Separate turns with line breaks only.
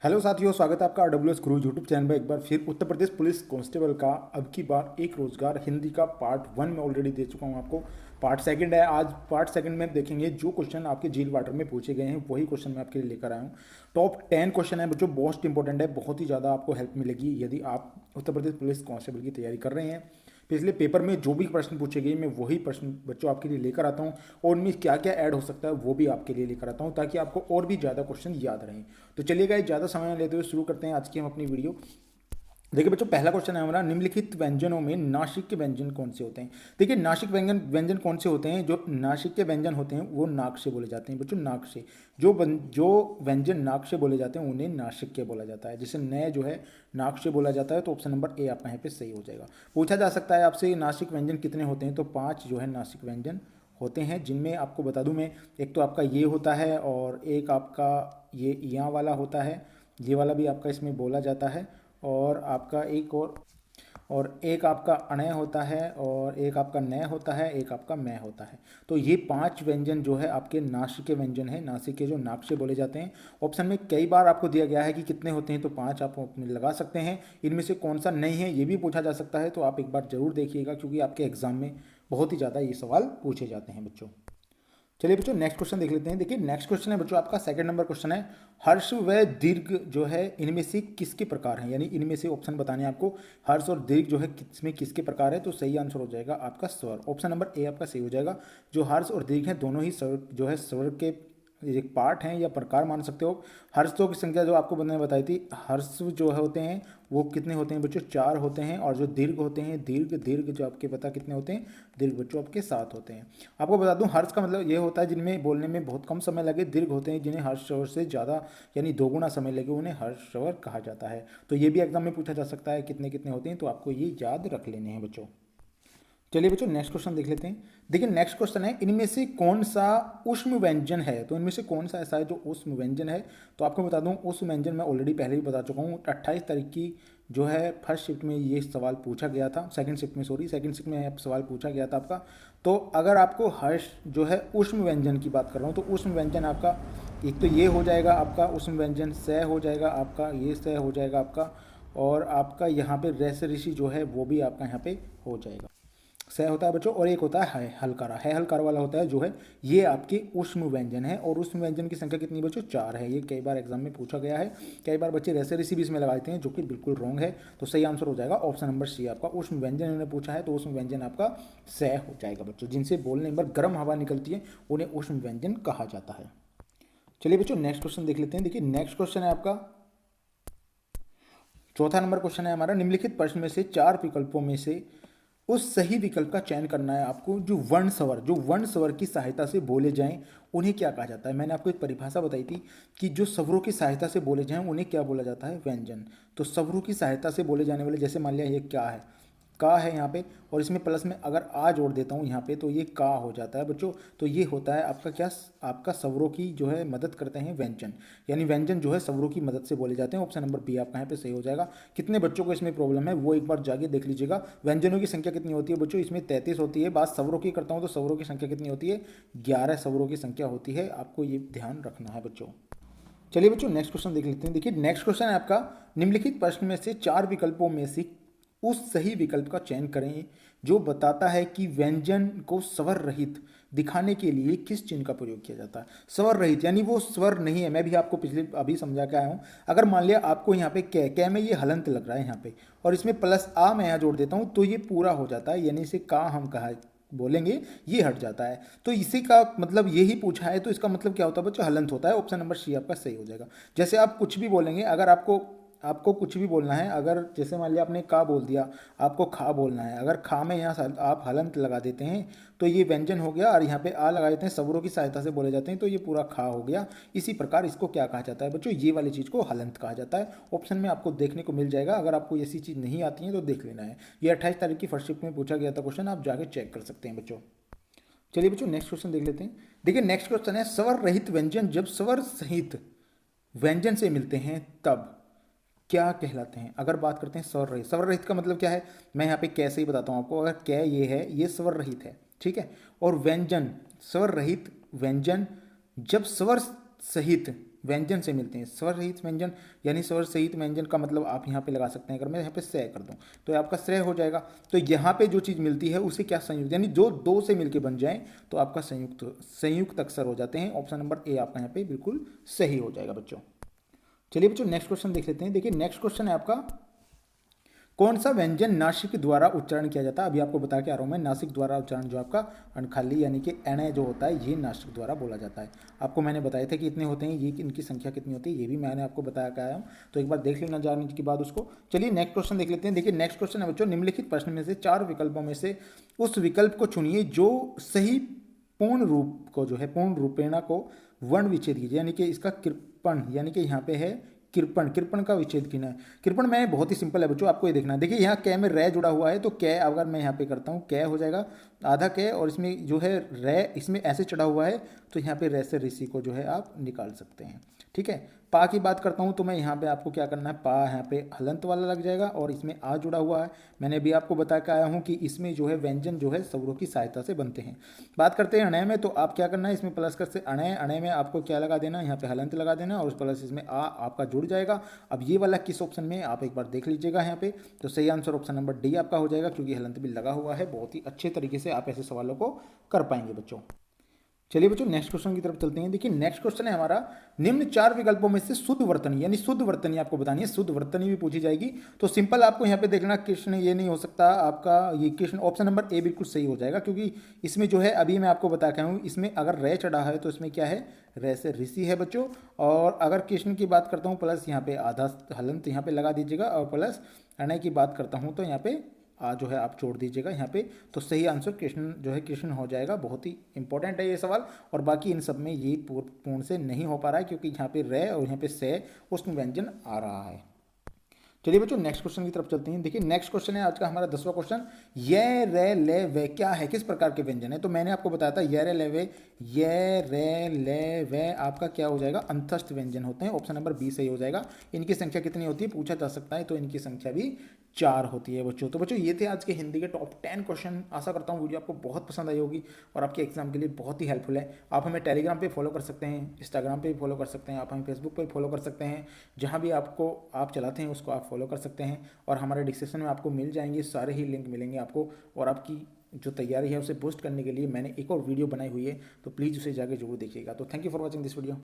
Hello साथियों, स्वागत है आपका RWS गुरु यूट्यूब चैनल में। एक बार फिर उत्तर प्रदेश पुलिस कांस्टेबल का अब की बार एक रोजगार हिंदी का पार्ट 1 में ऑलरेडी दे चुका हूं आपको। पार्ट सेकंड है। आज पार्ट सेकंड में देखेंगे जो क्वेश्चन आपके झील वाटर में पूछे गए हैं वही क्वेश्चन मैं आपके लिए लेकर आया हूं। टॉप 10 क्वेश्चन है जो मोस्ट इंपॉर्टेंट है, बहुत ही ज़्यादा आपको हेल्प मिलेगी यदि आप उत्तर प्रदेश पुलिस कांस्टेबल की तैयारी कर रहे हैं। पिछले पेपर में जो भी प्रश्न पूछे गए मैं वही प्रश्न बच्चों आपके लिए लेकर आता हूँ, और उनमें क्या क्या ऐड हो सकता है वो भी आपके लिए लेकर आता हूँ ताकि आपको और भी ज़्यादा क्वेश्चन याद रहें। तो चलिए गाइस, ज़्यादा समय न लेते हुए शुरू करते हैं आज की हम अपनी वीडियो। देखिए बच्चों, पहला क्वेश्चन है हमारा, निम्नलिखित व्यंजनों में नासिक के व्यंजन कौन से होते हैं। देखिए नासिक व्यंजन व्यंजन कौन से होते हैं। जो नासिक के व्यंजन होते हैं वो नाक से बोले जाते हैं बच्चों, नाक से। जो व्यंजन नाक से बोले जाते हैं उन्हें नासिक के बोला जाता है। जैसे नए जो है नाक से बोला जाता है, तो ऑप्शन नंबर ए आपका यहाँ पे सही हो जाएगा। पूछा जा सकता है आपसे नासिक व्यंजन कितने होते हैं, तो 5 जो है नासिक व्यंजन होते हैं, जिनमें आपको बता दूं मैं, एक तो आपका ये होता है और एक आपका ये यहाँ वाला होता है, ये वाला भी आपका इसमें बोला जाता है, और आपका एक और एक आपका अणय होता है, और एक आपका नय होता है, एक आपका मैं होता है। तो ये 5 व्यंजन जो है आपके नासिक के व्यंजन है, नासिक के जो नाक से बोले जाते हैं। ऑप्शन में कई बार आपको दिया गया है कि कितने होते हैं, तो 5 आप अपने लगा सकते हैं। इनमें से कौन सा नहीं है ये भी पूछा जा सकता है, तो आप एक बार जरूर देखिएगा क्योंकि आपके एग्जाम में बहुत ही ज़्यादा ये सवाल पूछे जाते हैं बच्चों। चलिए बच्चों नेक्स्ट क्वेश्चन देख लेते हैं। देखिए नेक्स्ट क्वेश्चन है बच्चों आपका सेकंड नंबर क्वेश्चन है, हर्ष व दीर्घ जो है इनमें से किसके प्रकार हैं, यानी इनमें से ऑप्शन बताने हैं आपको, हर्ष और दीर्घ जो है किसमें किसके प्रकार है। तो सही आंसर हो जाएगा आपका स्वर, ऑप्शन नंबर ए आपका सही हो जाएगा। जो हर्ष और दीर्घ है दोनों ही स्वर जो है स्वर के एक पार्ट हैं या प्रकार मान सकते हो। हर्षों की संख्या जो आपको मैंने बताई थी, हर्ष जो है होते हैं वो कितने होते हैं बच्चों, 4 होते हैं। और जो दीर्घ होते हैं, दीर्घ दीर्घ जो आपके पता कितने होते हैं, दीर्घ बच्चों आपके 7 होते हैं। आपको बता दूं हर्ष का मतलब ये होता है जिनमें बोलने में बहुत कम समय लगे। दीर्घ होते हैं जिन्हें हर्ष स्वर से ज़्यादा यानी दोगुना समय लगे, उन्हें हर्ष स्वर कहा जाता है। तो ये भी एग्जाम में पूछा जा सकता है कितने कितने होते हैं, तो आपको ये याद रख लेने हैं बच्चों। चलिए बच्चों नेक्स्ट क्वेश्चन देख लेते हैं। देखिए नेक्स्ट क्वेश्चन है, इनमें से कौन सा ऊष्म व्यंजन है। तो इनमें से कौन सा ऐसा है जो ऊष्म व्यंजन है। तो आपको बता दूं ऊष्म व्यंजन मैं ऑलरेडी पहले ही बता चुका हूँ। 28 तारीख की जो है फर्स्ट शिफ्ट में ये सवाल पूछा गया था, सेकंड शिफ्ट में सेकंड शिफ्ट में सवाल पूछा गया था आपका। तो अगर आपको हर्ष जो है ऊष्म व्यंजन की बात कर रहा हूँ, तो ऊष्म व्यंजन आपका एक तो ये हो जाएगा आपका ऊष्म व्यंजन, स हो जाएगा आपका, ये स हो जाएगा आपका, और आपका यहाँ पे रस ऋषि जो है वो भी आपका यहाँ पे हो जाएगा। सह होता है बच्चों, और एक होता है हलकारा, है हलकारा वाला होता है जो है ये आपके ऊष्म व्यंजन है। और ऊष्म व्यंजन की संख्या कितनी बच्चों, 4 है। ये कई बार एग्जाम में पूछा गया है, कई बार बच्चे रैसे रेसिपी इसमें लगा देते हैं जो कि बिल्कुल रॉन्ग है। तो सही आंसर हो जाएगा ऑप्शन नंबर सी आपका ऊष्म व्यंजन। इन्होंने पूछा है तो ऊष्म व्यंजन आपका सह हो जाएगा बच्चों। जिनसे बोलने पर गर्म हवा निकलती है उन्हें ऊष्म व्यंजन कहा जाता है। चलिए बच्चों नेक्स्ट क्वेश्चन देख लेते हैं। देखिए नेक्स्ट क्वेश्चन है आपका चौथा नंबर क्वेश्चन है हमारा, निम्नलिखित प्रश्न में से 4 विकल्पों में से उस सही विकल्प का चयन करना है आपको। जो वर्ण स्वर की सहायता से बोले जाएं उन्हें क्या कहा जाता है। मैंने आपको एक परिभाषा बताई थी कि जो स्वरों की सहायता से बोले जाएं उन्हें क्या बोला जाता है, व्यंजन। तो स्वरों की सहायता से बोले जाने वाले, जैसे मान लिया ये क्या है, का है यहाँ पे, और इसमें प्लस में अगर आ जोड़ देता हूँ यहाँ पे तो ये का हो जाता है बच्चों। तो ये होता है आपका क्या, आपका स्वरों की जो है मदद करते हैं व्यंजन, यानी व्यंजन जो है स्वरों की मदद से बोले जाते हैं। ऑप्शन नंबर बी आपका यहाँ पे सही हो जाएगा। कितने बच्चों को इसमें प्रॉब्लम है वो एक बार जाके देख लीजिएगा। व्यंजनों की संख्या कितनी होती है बच्चों, इसमें 33 होती है। बात स्वरों की करता हूँ तो स्वरों की संख्या कितनी होती है, 11 स्वरों की संख्या होती है। आपको ये ध्यान रखना है बच्चों। चलिए बच्चों नेक्स्ट क्वेश्चन देख लेते हैं। देखिए नेक्स्ट क्वेश्चन है आपका, निम्नलिखित प्रश्न में से 4 विकल्पों में से उस सही विकल्प का चयन करें जो बताता है कि व्यंजन को स्वर रहित दिखाने के लिए किस चिन्ह का प्रयोग किया जाता है। स्वर रहित यानी वो स्वर नहीं है। मैं भी आपको पिछले अभी समझा के आया हूँ। अगर मान लिया आपको यहाँ पे कै में ये हलंत लग रहा है यहाँ पे, और इसमें प्लस आ मैं यहाँ जोड़ देता हूँ तो ये पूरा हो जाता है, यानी इसे का हम कहा बोलेंगे ये हट जाता है। तो इसी का मतलब यही पूछा है, तो इसका मतलब क्या होता है बच्चों, हलंत होता है। ऑप्शन नंबर सी आपका सही हो जाएगा। जैसे आप कुछ भी बोलेंगे, अगर आपको आपको कुछ भी बोलना है, अगर जैसे मान लिया आपने का बोल दिया, आपको खा बोलना है, अगर खा में यहाँ आप हलंत लगा देते हैं तो ये व्यंजन हो गया, और यहाँ पे आ लगा देते हैं, स्वरों की सहायता से बोले जाते हैं तो ये पूरा खा हो गया। इसी प्रकार इसको क्या कहा जाता है बच्चों, ये वाली चीज़ को हलंत कहा जाता है। ऑप्शन में आपको देखने को मिल जाएगा। अगर आपको ऐसी चीज़ नहीं आती है तो देख लेना है। ये 28 तारीख की फर्स्ट शिफ्ट में पूछा गया था क्वेश्चन, आप जाके चेक कर सकते हैं बच्चों। चलिए बच्चों नेक्स्ट क्वेश्चन देख लेते हैं। देखिए नेक्स्ट क्वेश्चन है, स्वर रहित व्यंजन जब स्वर सहित व्यंजन से मिलते हैं तब क्या कहलाते हैं। अगर बात करते हैं स्वर रहित, स्वर रहित का मतलब क्या है, मैं यहाँ पे कैसे ही बताता हूँ आपको। अगर कै ये है, ये स्वर रहित है, ठीक है। और व्यंजन, स्वर रहित व्यंजन जब स्वर सहित व्यंजन से मिलते हैं। स्वर रहित व्यंजन यानी स्वर सहित व्यंजन का मतलब आप यहाँ पे लगा सकते हैं, अगर मैं यहाँ पे स कर दूँ तो ये आपका श्रेय हो जाएगा। तो यहाँ पे जो चीज़ मिलती है उसे क्या संयुक्त, यानी जो दो से मिलके बन जाए तो आपका संयुक्त अक्षर हो जाते हैं। ऑप्शन नंबर ए आपका यहाँ पे बिल्कुल सही हो जाएगा बच्चों। चलिए बच्चों नेक्स्ट क्वेश्चन देख लेते हैं। देखिए नेक्स्ट क्वेश्चन है आपका, कौन सा व्यंजन नासिक द्वारा उच्चारण किया जाता है। अभी आपको बता के आ रहा हूँ मैं, नासिक द्वारा उच्चारण जो आपका अणखाली यानी कि एण जो होता है ये नासिक द्वारा बोला जाता है। आपको मैंने बताया था कि इतने होते हैं, ये इनकी संख्या कितनी होती है ये भी मैंने आपको बताया के आया हूँ, तो एक बार देख लेना जानने के बाद उसको। चलिए नेक्स्ट क्वेश्चन देख लेते हैं। देखिए नेक्स्ट क्वेश्चन है बच्चों, निम्नलिखित प्रश्न में से 4 विकल्पों में से उस विकल्प को चुनिए जो सही पूर्ण रूप को जो है पूर्ण रूपेणा को वर्ण विच्छेद कीजिए, यानी कि इसका कृपण, यानी कि यहाँ पे है कृपण, कृपण का विच्छेद किना है। कृपण में बहुत ही सिंपल है बच्चों, आपको ये देखना है। देखिए यहाँ कै में रै जुड़ा हुआ है, तो कै अगर मैं यहाँ पे करता हूँ कै हो जाएगा आधा कै, और इसमें जो है रै इसमें ऐसे चढ़ा हुआ है तो यहाँ पे रै से ऋषि को जो है आप निकाल सकते हैं। ठीक है, पा की बात करता हूँ तो मैं यहाँ पे आपको क्या करना है, पा यहाँ पे हलंत वाला लग जाएगा और इसमें आ जुड़ा हुआ है। मैंने भी आपको बता के आया हूँ कि इसमें जो है व्यंजन जो है स्वरों की सहायता से बनते हैं। बात करते हैं अणय में, तो आप क्या करना है, इसमें प्लस कर से अणय, अणय में आपको क्या लगा देना, यहाँ पे हलंत लगा देना और उस प्लस इसमें आ आपका जुड़ जाएगा। अब ये वाला किस ऑप्शन में आप एक बार देख लीजिएगा यहाँ पे, तो सही आंसर ऑप्शन नंबर डी आपका हो जाएगा, क्योंकि हलंत भी लगा हुआ है। बहुत ही अच्छे तरीके से आप ऐसे सवालों को कर पाएंगे बच्चों। चलिए बच्चों नेक्स्ट क्वेश्चन की तरफ चलते हैं। देखिए नेक्स्ट क्वेश्चन है हमारा, निम्न 4 विकल्पों में से शुद्ध वर्तनी, यानी शुद्ध वर्तनी आपको बतानी है, शुद्ध वर्तनी भी पूछी जाएगी। तो सिंपल आपको यहाँ पे देखना, कृष्ण ये नहीं हो सकता आपका, ये कृष्ण ऑप्शन नंबर ए बिल्कुल सही हो जाएगा, क्योंकि इसमें जो है अभी मैं आपको बता के आया हूँ, इसमें अगर रे चढ़ा है तो इसमें क्या है, रे से ऋषि है बच्चों। और अगर कृष्ण की बात करता हूँ प्लस यहाँ पे आधा हलंत यहाँ पे लगा दीजिएगा, और प्लस अणय की बात करता हूँ तो यहाँ पे जो है आप छोड़ दीजिएगा यहाँ पे, तो सही आंसर कृष्ण जो है कृष्ण हो जाएगा। बहुत ही इंपॉर्टेंट है ये सवाल, और बाकी इन सब में ये पूर्ण से नहीं हो पा रहा है, क्योंकि यहाँ पे रे और यहाँ पे से उसमें व्यंजन आ रहा है। चलिए बच्चों नेक्स्ट क्वेश्चन की तरफ चलते हैं। देखिए नेक्स्ट क्वेश्चन है आज का हमारा 10वां क्वेश्चन, ये रे ले वे क्या है, किस प्रकार के व्यंजन है। तो मैंने आपको बताया था ये रे ले वे, ये रे ले वे आपका क्या हो जाएगा, अंतस्थ व्यंजन होते हैं। ऑप्शन नंबर बी सही हो जाएगा। इनकी संख्या कितनी होती है पूछा जा सकता है, तो इनकी संख्या भी 4 होती है बच्चों। तो बच्चों ये थे आज के हिंदी के टॉप 10 क्वेश्चन। आशा करता हूँ वीडियो आपको बहुत पसंद आई होगी और आपके एग्जाम के लिए बहुत ही हेल्पफुल है। आप हमें टेलीग्राम पे फॉलो कर सकते हैं, इंस्टाग्राम पे भी फॉलो कर सकते हैं, आप हमें फेसबुक पे फॉलो कर सकते हैं, जहाँ भी आपको आप चलाते हैं उसको आप फॉलो कर सकते हैं। और हमारे डिस्क्रिप्शन में आपको मिल जाएंगे सारे ही लिंक मिलेंगे आपको। और आपकी जो तैयारी है उसे बूस्ट करने के लिए मैंने एक और वीडियो बनाई हुई है, तो प्लीज़ उसे जाके जरूर देखिएगा। तो thank you for watching this video.